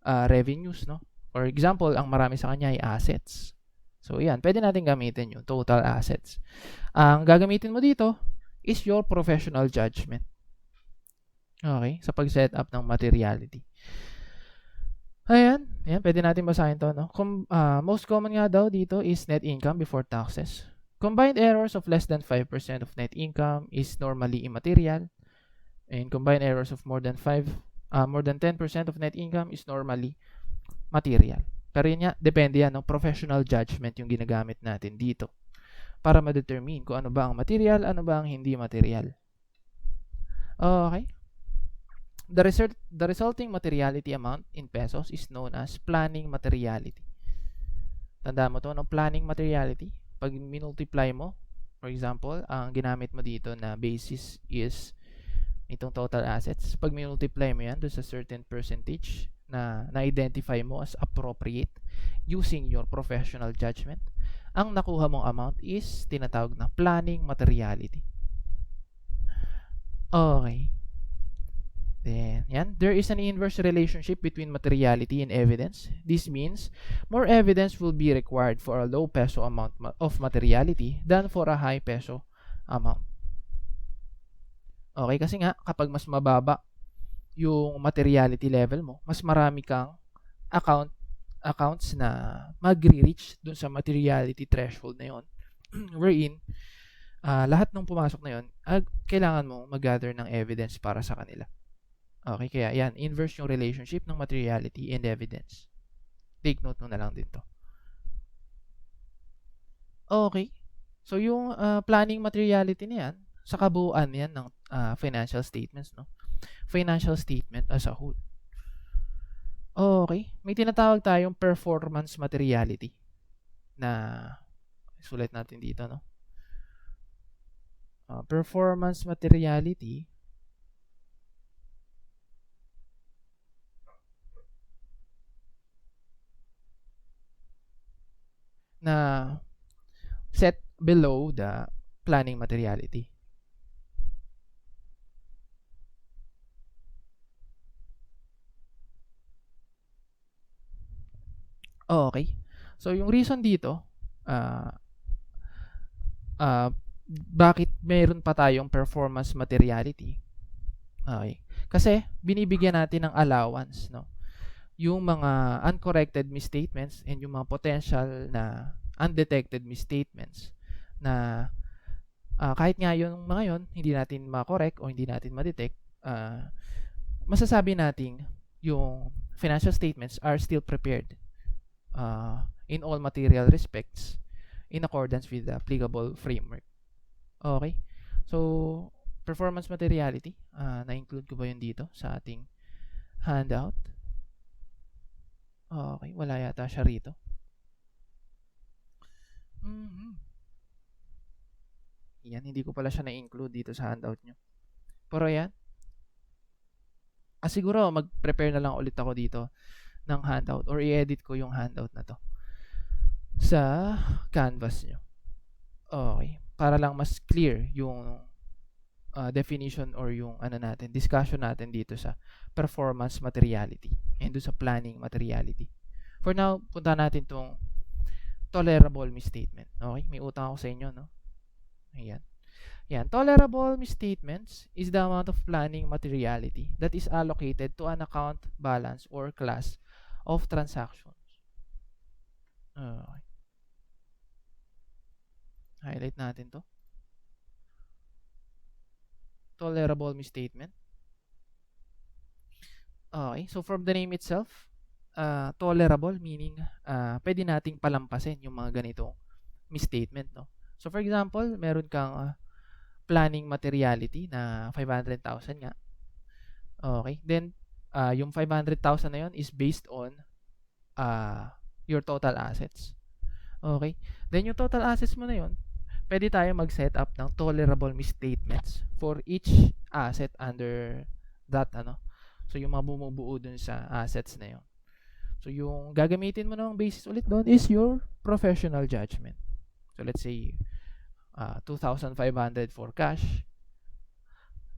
revenues, no? For example, ang marami sa kanya ay assets. So, yan. Pwede natin gamitin yung total assets. Ang gagamitin mo dito is your professional judgment. Okay? Sa pag-set up ng materiality. Ayan. Ayan. Pwede natin basahin to, no? Most common nga daw dito is net income before taxes. Combined errors of less than 5% of net income is normally immaterial. And combined errors of more than 10% of net income is normally material. Pero yun nga, depende yan, no? Professional judgment yung ginagamit natin dito para ma-determine kung ano ba ang material, ano ba ang hindi material. Okay. The resulting materiality amount in pesos is known as planning materiality. Tandaan mo to, no? Planning materiality. Pag minultiply mo, for example, ang ginamit mo dito na basis is itong total assets. Pag minultiply mo yan doon sa certain percentage na na-identify mo as appropriate using your professional judgment, ang nakuha mong amount is tinatawag na planning materiality. Okay. Then, yan. There is an inverse relationship between materiality and evidence. This means more evidence will be required for a low peso amount of materiality than for a high peso amount. Okay, kasi nga, kapag mas mababa yung materiality level mo, mas marami kang accounts na magre-reach dun sa materiality threshold na yon. Wherein, lahat ng pumasok na yon, kailangan mo mag-gather ng evidence para sa kanila. Okay, kaya yan, inverse yung relationship ng materiality and evidence. Take note mo na lang dito. Okay, so yung planning materiality na yan, sa kabuuan yan ng financial statements, no? Financial statement as a whole. Okay, may tinatawag tayong performance materiality na sulat natin dito, no? Performance materiality na set below the planning materiality. Okay. So, yung reason dito, bakit meron pa tayong performance materiality? Okay. Kasi, binibigyan natin ng allowance, no? Yung mga uncorrected misstatements and yung mga potential na undetected misstatements na kahit nga yung mga yon hindi natin ma-correct o hindi natin ma-detect, masasabi natin yung financial statements are still prepared in all material respects in accordance with the applicable framework. Okay? So, performance materiality, na-include ko ba yun dito sa ating handout? Okay, wala yata siya rito. Yan, hindi ko pala siya na-include dito sa handout nyo. Pero yan. Siguro, mag-prepare na lang ulit ako dito ng handout or i-edit ko yung handout na to sa canvas nyo. Okay. Para lang mas clear yung definition or yung discussion natin dito sa performance materiality and sa planning materiality. For now, punta natin tong tolerable misstatement. Okay? May utang ako sa inyo, no? Ayan. Yan. Tolerable misstatements is the amount of planning materiality that is allocated to an account, balance, or class of transactions. Okay. Highlight natin to. Tolerable misstatement. Okay, so from the name itself, tolerable meaning pwede nating palampasin yung mga ganitong misstatement, no? So for example, meron kang planning materiality na 500,000 nga. Okay, then yung 500,000 na yon is based on your total assets. Okay, then yung total assets mo na yon, pwede tayo mag-set up ng tolerable misstatements for each asset under that, so yung mga bumubuo dun sa assets na yon. So yung gagamitin mo namang basis ulit doon is your professional judgment. So let's say 2,500 for cash,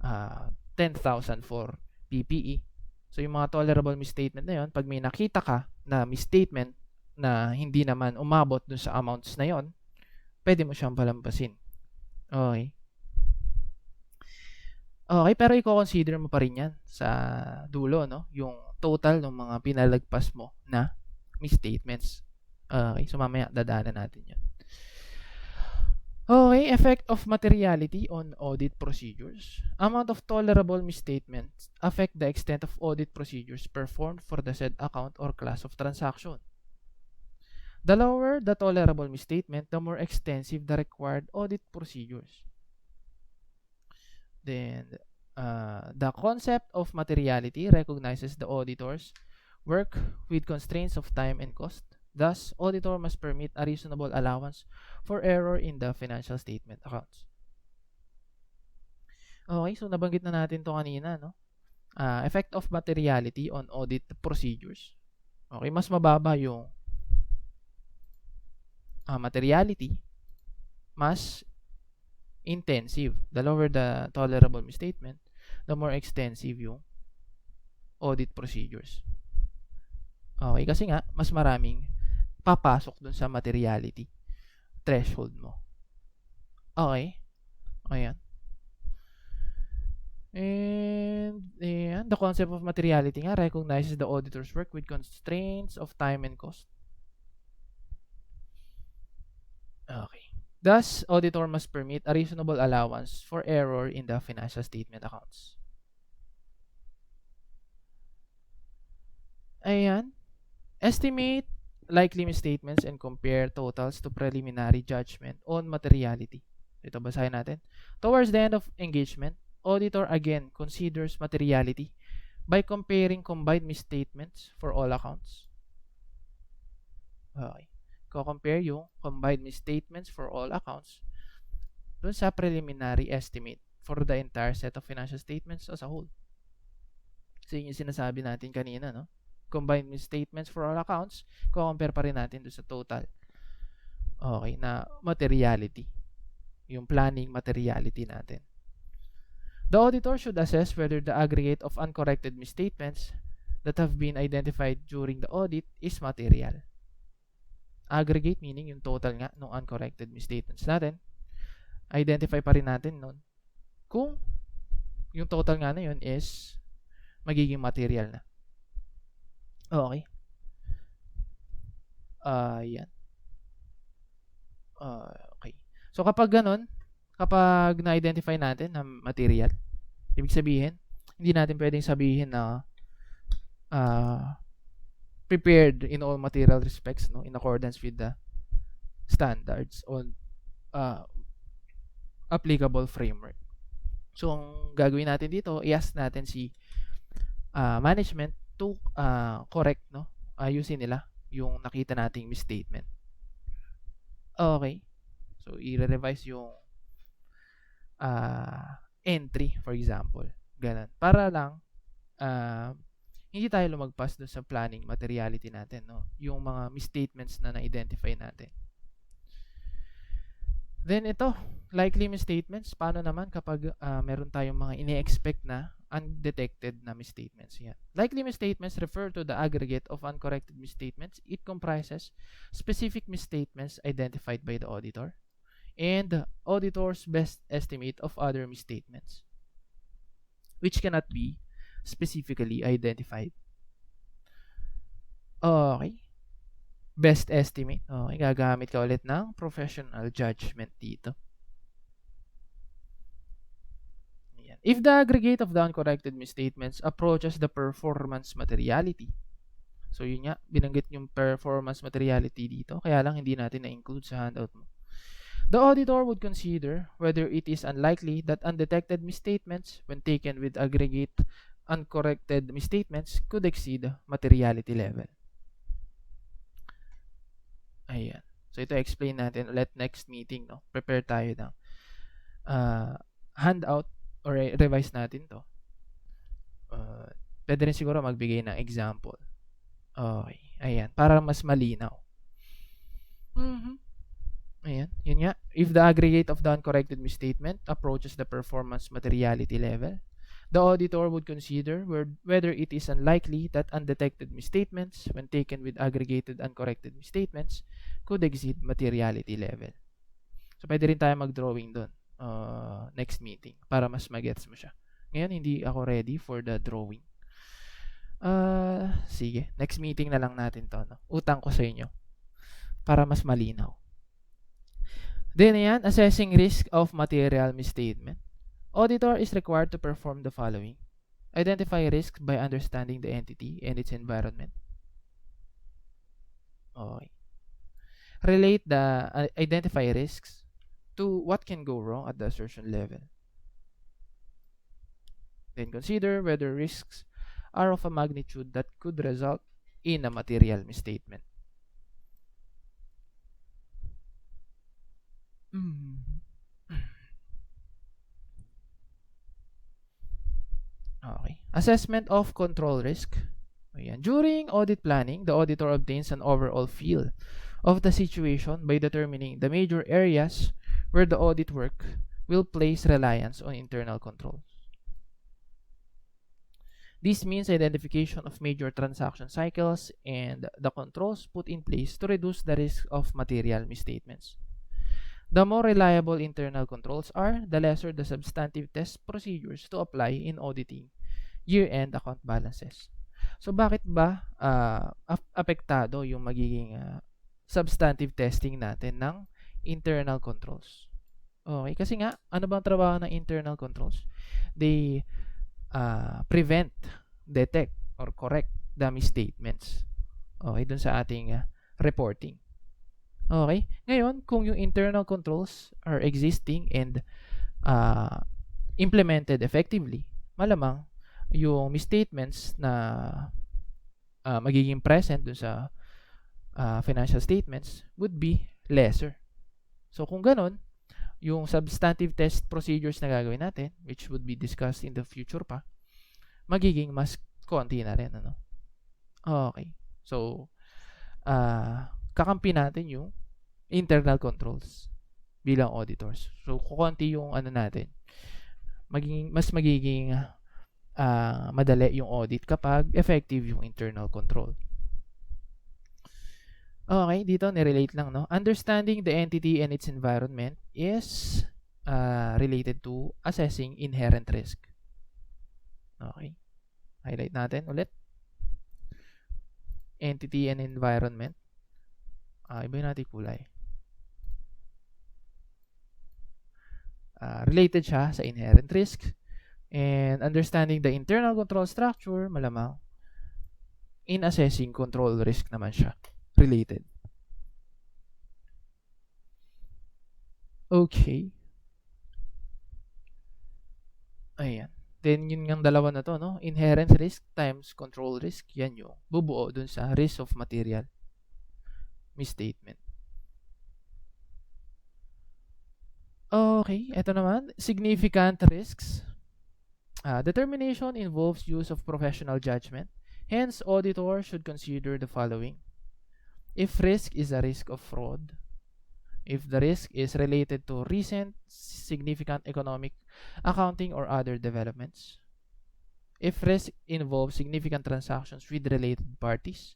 10,000 for PPE. So yung mga tolerable misstatement na yon, pag may nakita ka na misstatement na hindi naman umabot dun sa amounts na yon, pwede mo siyang palampasin. Okay. Okay, pero i-consider mo pa rin yan sa dulo, no? Yung total ng mga pinalagpas mo na misstatements. Okay, so mamaya dadaanan natin yan. Okay, effect of materiality on audit procedures. Amount of tolerable misstatements affect the extent of audit procedures performed for the said account or class of transaction. The lower the tolerable misstatement, the more extensive the required audit procedures. Then, the concept of materiality recognizes the auditors work with constraints of time and cost. Thus, auditor must permit a reasonable allowance for error in the financial statement accounts. Okay, so nabanggit na natin to kanina, no? Effect of materiality on audit procedures. Okay, mas mababa yung materiality, mas intensive. The lower the tolerable misstatement, the more extensive yung audit procedures. Okay, kasi nga, mas maraming papasok dun sa materiality threshold mo. Okay. Ayan. And the concept of materiality nga recognizes the auditor's work with constraints of time and cost. Okay. Thus, auditor must permit a reasonable allowance for error in the financial statement accounts. Ayan. Estimate likely misstatements and compare totals to preliminary judgment on materiality. Ito, basahin natin. Towards the end of engagement, auditor again considers materiality by comparing combined misstatements for all accounts. Okay. Compare yung combined misstatements for all accounts dun sa preliminary estimate for the entire set of financial statements as a whole. So, yun yung sinasabi natin kanina, no? Combined misstatements for all accounts, compare pa rin natin dun sa total. Okay, na materiality. Yung planning materiality natin. The auditor should assess whether the aggregate of uncorrected misstatements that have been identified during the audit is material. Aggregate meaning yung total nga ng uncorrected misstatements natin. Identify pa rin natin nun kung yung total nga na yun is magiging material na. Okay. Yan. Okay. So kapag ganun, kapag na-identify natin na material, ibig sabihin, hindi natin pwedeng sabihin na prepared in all material respects, no, in accordance with the standards on applicable framework. So, ang gagawin natin dito, i-ask natin si management to correct, no, ayusin nila yung nakita nating misstatement. Okay. So, i-revise yung entry, for example. Ganun. Para lang hindi tayo lumagpas dun sa planning materiality natin, no? Yung mga misstatements na na-identify natin. Then ito, likely misstatements. Paano naman kapag meron tayong mga ini-expect na undetected na misstatements? Yan. Likely misstatements refer to the aggregate of uncorrected misstatements. It comprises specific misstatements identified by the auditor and the auditor's best estimate of other misstatements, which cannot be specifically identified. Okay. Best estimate. Okay, gagamit ka ulit ng professional judgment dito. Ayan. If the aggregate of the uncorrected misstatements approaches the performance materiality, so yun nga, binanggit yung performance materiality dito, kaya lang hindi natin na-include sa handout mo. The auditor would consider whether it is unlikely that undetected misstatements, when taken with aggregate uncorrected misstatements, could exceed materiality level. Ayan. So, ito explain natin ulit next meeting, no? Prepare tayo ng handout or revise natin to. Pwede rin siguro magbigay ng example. Okay. Ayan. Para mas malinaw. Ayan. Yun nga. If the aggregate of the uncorrected misstatement approaches the performance materiality level, the auditor would consider whether it is unlikely that undetected misstatements, when taken with aggregated uncorrected misstatements, could exceed materiality level. So, pwede rin tayo mag-drawing doon next meeting para mas magets mo siya. Ngayon, hindi ako ready for the drawing. Sige. Next meeting na lang natin to. No? Utang ko sa inyo para mas malinaw. Then, ayan, assessing risk of material misstatement. Auditor is required to perform the following. Identify risks by understanding the entity and its environment. Okay. Relate the identify risks to what can go wrong at the assertion level. Then consider whether risks are of a magnitude that could result in a material misstatement. Okay. Assessment of control risk. Ayan. During audit planning, the auditor obtains an overall feel of the situation by determining the major areas where the audit work will place reliance on internal controls. This means identification of major transaction cycles and the controls put in place to reduce the risk of material misstatements. The more reliable internal controls are, the lesser the substantive test procedures to apply in auditing year-end account balances. So bakit ba apektado yung magiging substantive testing natin ng internal controls? Okay, kasi nga, ano ba ang trabaho ng internal controls? They prevent, detect, or correct the misstatements. Okay, dun sa ating reporting. Okay, ngayon, kung yung internal controls are existing and implemented effectively, malamang yung misstatements na magiging present dun sa financial statements would be lesser. So kung ganun, yung substantive test procedures na gagawin natin, which would be discussed in the future pa, magiging mas konti na rin. Ano? Okay. So, kakampi natin yung internal controls bilang auditors. So, kukunti yung ano natin. Mas magiging madali yung audit kapag effective yung internal control. Okay, dito nirelate lang, no? Understanding the entity and its environment is related to assessing inherent risk. Okay. Highlight natin ulit. Entity and environment. Iba natin kulay. Related siya sa inherent risk. And understanding the internal control structure, malamang in assessing control risk naman siya. Related. Okay. Ayan. Then, yun yung dalawa na to, no? Inherent risk times control risk. Yan yung bubuo dun sa risk of material misstatement. Okay. Ito naman. Significant risks. Determination involves use of professional judgment. Hence, auditor should consider the following. If risk is a risk of fraud, if the risk is related to recent significant economic, accounting, or other developments, if risk involves significant transactions with related parties,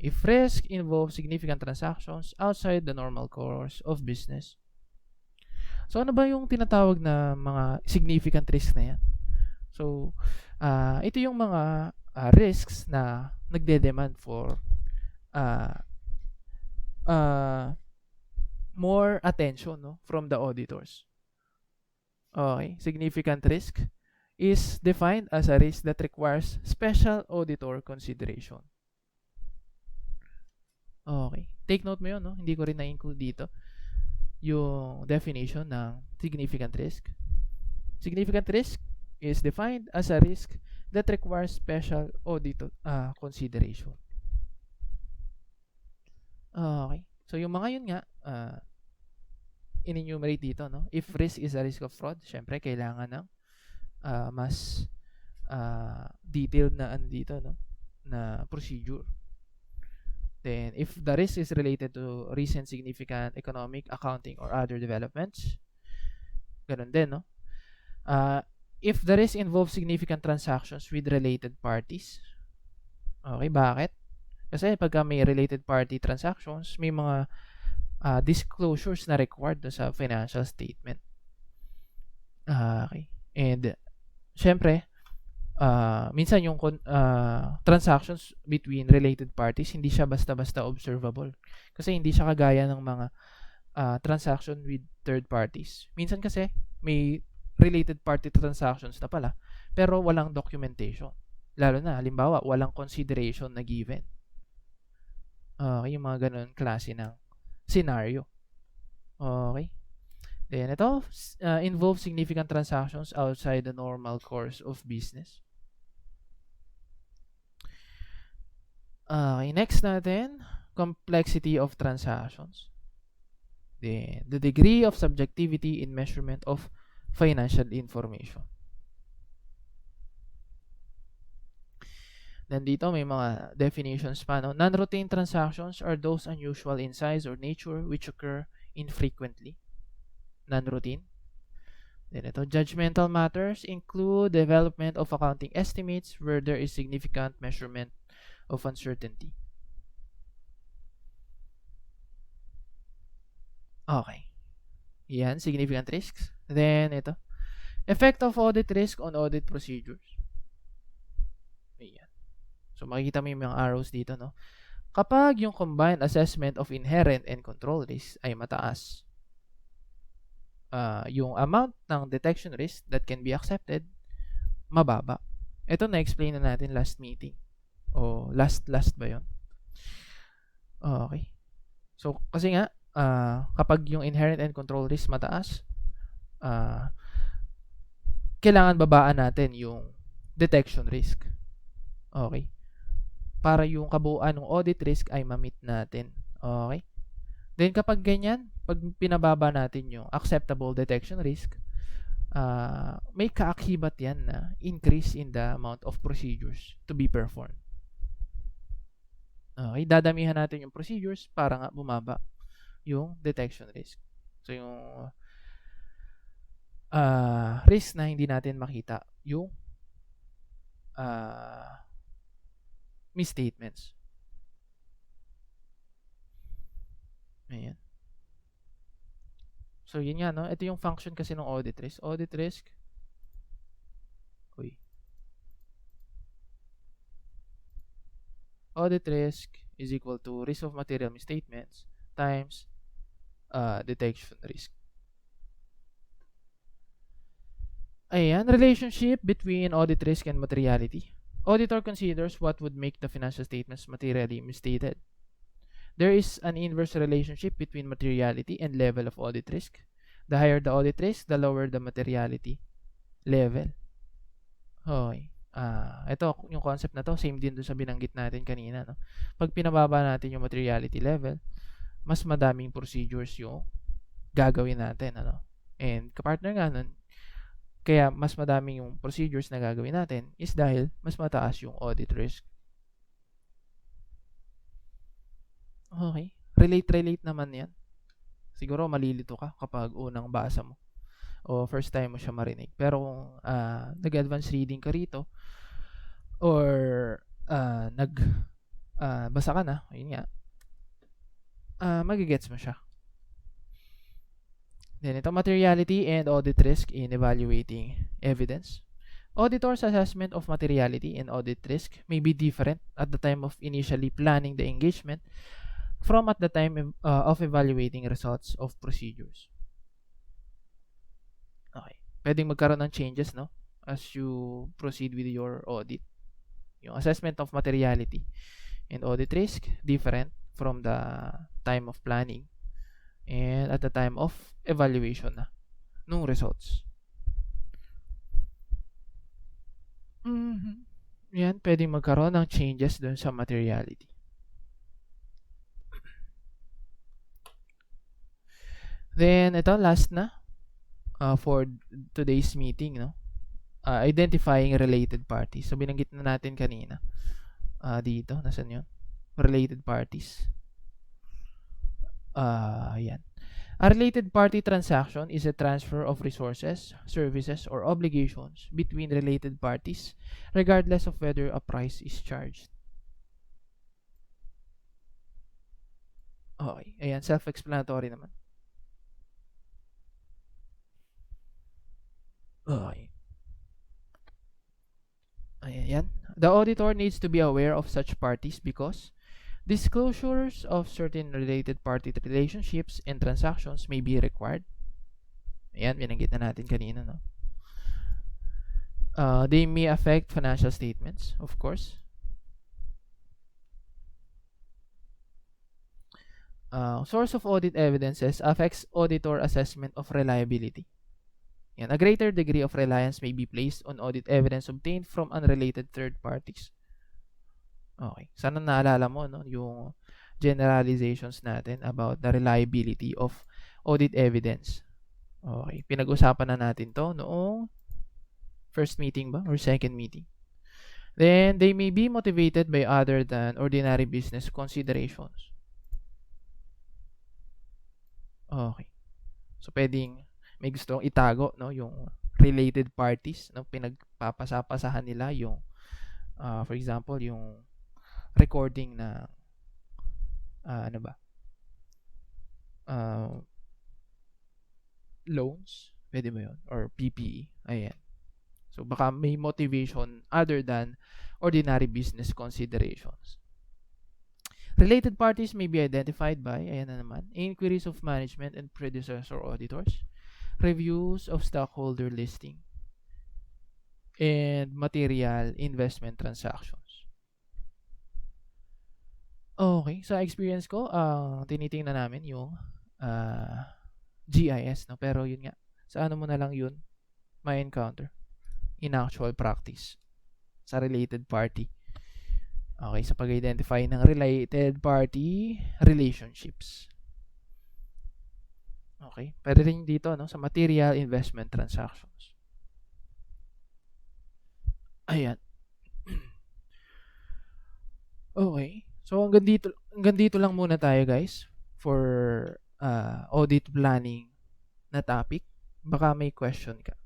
if risk involves significant transactions outside the normal course of business. So, ano ba yung tinatawag na mga significant risk na yan? So, ito yung mga risks na nagde-demand for more attention, no, from the auditors. Okay, significant risk is defined as a risk that requires special auditor consideration. Okay, take note mo yun, no? Hindi ko rin na-include dito yung definition ng significant risk. Significant risk is defined as a risk that requires special auditor consideration. Okay. So, yung mga yun nga, in-enumerate dito, no? If risk is a risk of fraud, syempre, kailangan ng mas detailed na ano dito, no? Na procedure. Then, if the risk is related to recent significant economic, accounting, or other developments, ganun din, no? If the risk involves significant transactions with related parties, okay, bakit? Kasi pagka may related party transactions, may mga disclosures na required sa financial statement. Okay. And, syempre, minsan yung transactions between related parties, hindi siya basta-basta observable. Kasi hindi siya kagaya ng mga transaction with third parties. Minsan kasi, may related party transactions na pala, pero walang documentation. Lalo na, halimbawa, walang consideration na given. Yung mga ganun klase ng scenario. Okay. Then, ito, involves significant transactions outside the normal course of business. Okay, next natin, complexity of transactions. Then, the degree of subjectivity in measurement of financial information. Then dito may mga definitions pa, no? Non-routine transactions are those unusual in size or nature which occur infrequently. Non-routine. Then ito, judgmental matters include development of accounting estimates where there is significant measurement of uncertainty. Okay. Yan, significant risks. Then ito, effect of audit risk on audit procedures. Ayan. So makikita mo yung mga arrows dito, no? Kapag yung combined assessment of inherent and control risk ay mataas, yung amount ng detection risk that can be accepted, mababa. Ito na-explain na natin last meeting. O last ba yun? Okay. So, kasi nga, kapag yung inherent and control risk mataas, kailangan babaan natin yung detection risk. Okay. Para yung kabuuan ng audit risk ay ma-meet natin. Okay. Then kapag ganyan, pag pinababa natin yung acceptable detection risk, may kaakibat yan na increase in the amount of procedures to be performed. Okay, dadamihan natin yung procedures para nga bumaba yung detection risk. So yung risk na hindi natin makita yung misstatements. Ayan. So, yun nga, no? Ito yung function kasi ng audit risk. Audit risk. Audit risk is equal to risk of material misstatements times detection risk. Ayan, relationship between audit risk and materiality. Auditor considers what would make the financial statements materially misstated. There is an inverse relationship between materiality and level of audit risk. The higher the audit risk, the lower the materiality level. Okay. Ito, yung concept na to, same din doon sa binanggit natin kanina. No? Pag pinababa natin yung materiality level, mas madaming procedures yung gagawin natin. Ano? And kapartner nga nun, kaya mas madaming yung procedures na gagawin natin is dahil mas mataas yung audit risk. Okay. Relate naman yan. Siguro malilito ka kapag unang basa mo o first time mo siya marinig. Pero kung nag-advance reading ka rito or basa ka na, yun nga, magigets mo siya. Then ito, materiality and audit risk in evaluating evidence. Auditor's assessment of materiality and audit risk may be different at the time of initially planning the engagement from at the time of evaluating results of procedures. Okay. Pwedeng magkaroon ng changes, no? As you proceed with your audit. Yung assessment of materiality and audit risk, different from the time of planning and at the time of evaluation na nung results. Yan, pwedeng magkaroon ng changes dun sa materiality. Then, ito, last na for today's meeting, no? Identifying related parties. So, binanggit na natin kanina. Dito, nasan yun? Related parties. Yan. A related party transaction is a transfer of resources, services, or obligations between related parties, regardless of whether a price is charged. Okay. Ayan, self-explanatory naman. Okay. Ayan. The auditor needs to be aware of such parties because disclosures of certain related party relationships and transactions may be required. Ayan, binanggit na natin kanina, no? They may affect financial statements, of course. Source of audit evidences affects auditor assessment of reliability. Yan. A greater degree of reliance may be placed on audit evidence obtained from unrelated third parties. Okay. Sana naalala mo, no, yung generalizations natin about the reliability of audit evidence. Okay. Pinag-usapan na natin to noong first meeting ba? Or second meeting? Then, they may be motivated by other than ordinary business considerations. Okay. So, pwedeng may gustong itago, no, yung related parties, no, pinagpapasapasahan nila yung, for example, yung recording na, ano ba, loans, pwede ba yun? Or PPE, ayan. So, baka may motivation other than ordinary business considerations. Related parties may be identified by, ayan na naman, inquiries of management and predecessor auditors, reviews of stockholder listing, and material investment transactions. Okay, sa experience ko, tinitingnan namin yung GIS, no? Pero yun nga, sa ano mo na lang yun, may encounter in actual practice sa related party. Okay, sa pag-identify ng related party relationships. Okay, pwede rin dito, no, sa material investment transactions. Ayan. Okay. So hanggang dito lang muna tayo, guys, for audit planning na topic. Baka may question ka.